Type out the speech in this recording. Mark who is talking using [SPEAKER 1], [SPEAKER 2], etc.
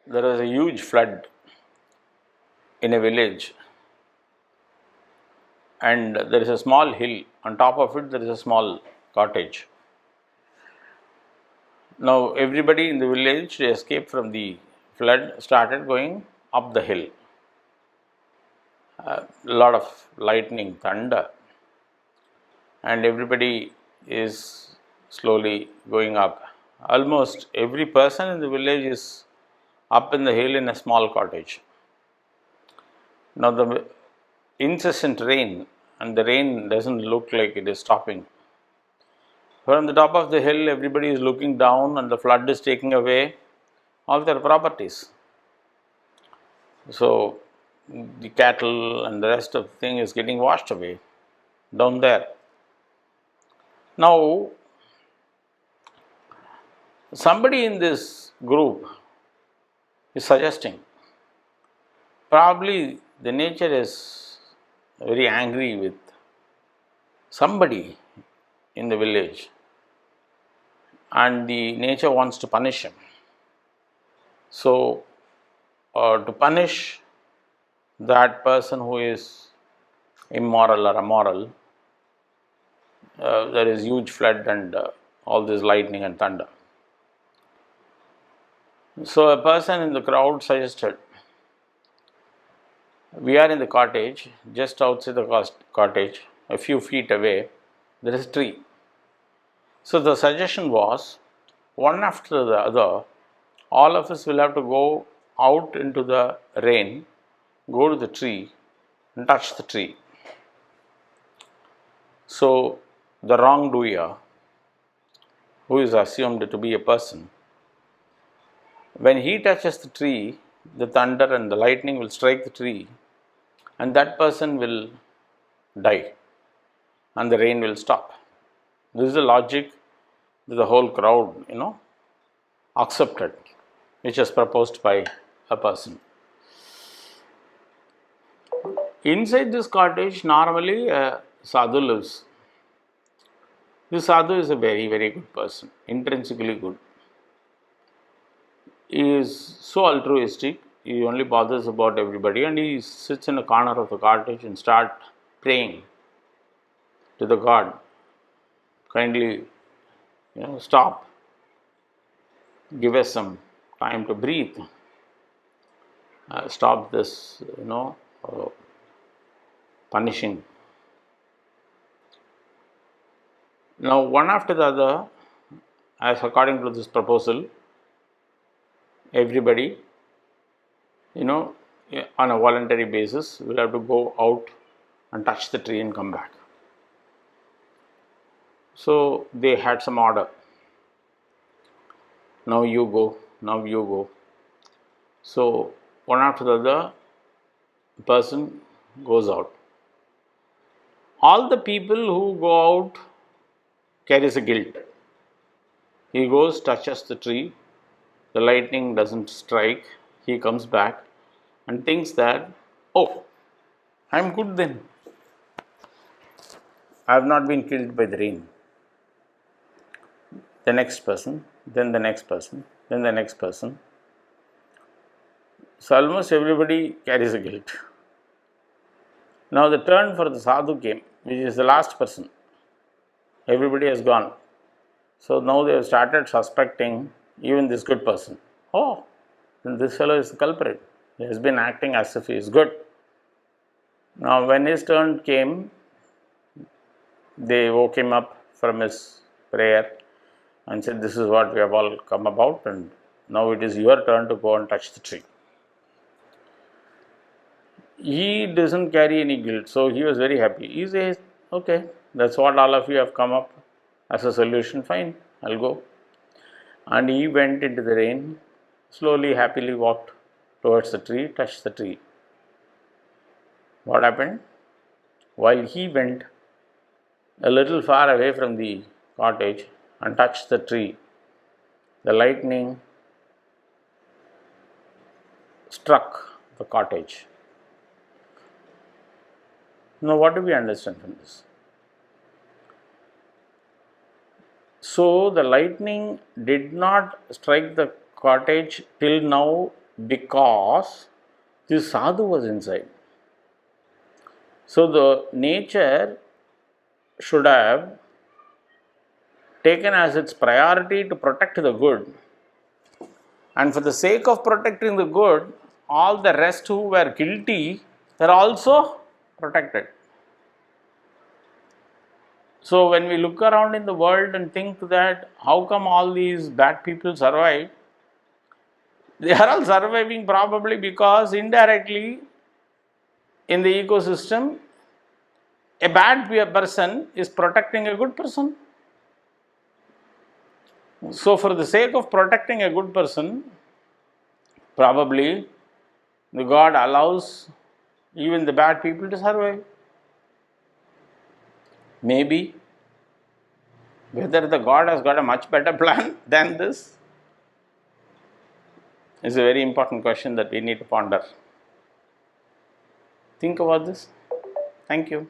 [SPEAKER 1] there was a huge flood in a village, and there is a small hill. On top of it, there is a small cottage. Now, everybody in the village to escape from the flood started going up the hill. A lot of lightning, thunder, and everybody is slowly going up. Almost every person in the village is up in the hill in a small cottage. Now, the incessant rain, and the rain doesn't look like it is stopping. From the top of the hill, everybody is looking down, and the flood is taking away all their properties. So, the cattle and the rest of the thing is getting washed away down there. Now, somebody in this group is suggesting, probably the nature is very angry with somebody in the village, and the nature wants to punish him. So, to punish that person who is immoral or immoral, there is huge flood and all this lightning and thunder. So, a person in the crowd suggested, we are in the cottage, just outside the cottage, a few feet away, there is a tree. So, the suggestion was, one after the other, all of us will have to go out into the rain, go to the tree and touch the tree. So, the wrongdoer, who is assumed to be a person, when he touches the tree, the thunder and the lightning will strike the tree, and that person will die, and the rain will stop. This is the logic that the whole crowd, accepted, which is proposed by a person. Inside this cottage, normally a sadhu lives. This sadhu is a very, very good person, intrinsically good. He is so altruistic, he only bothers about everybody, and he sits in a corner of the cottage and start praying to the God. Kindly, stop, give us some time to breathe, stop this, punishing. Now, one after the other, as according to this proposal, everybody, on a voluntary basis, will have to go out and touch the tree and come back. So, they had some order. Now you go, now you go. So, one after the other, person goes out. All the people who go out carries a guilt. He goes, touches the tree, the lightning doesn't strike, he comes back and thinks that, oh, I'm good then. I have not been killed by the rain. The next person, then the next person, then the next person. So, almost everybody carries a guilt. Now, the turn for the sadhu came, which is the last person. Everybody has gone. So, now they have started suspecting even this good person. Oh, then this fellow is the culprit. He has been acting as if he is good. Now, when his turn came, they woke him up from his prayer and said, this is what we have all come about, and now it is your turn to go and touch the tree. He doesn't carry any guilt, so he was very happy. He says, okay, that's what all of you have come up as a solution, fine, I'll go. And he went into the rain, slowly, happily walked towards the tree, touched the tree. What happened? While he went a little far away from the cottage and touched the tree, the lightning struck the cottage. Now, what do we understand from this? So, the lightning did not strike the cottage till now because this sadhu was inside. So the nature should have taken as its priority to protect the good, and for the sake of protecting the good, all the rest who were guilty were also protected. So when we look around in the world and think that how come all these bad people survive, they are all surviving probably because indirectly in the ecosystem a bad person is protecting a good person. So for the sake of protecting a good person, probably the God allows even the bad people to survive. Maybe. Whether the God has got a much better plan than this is a very important question that we need to ponder. Think about this. Thank you.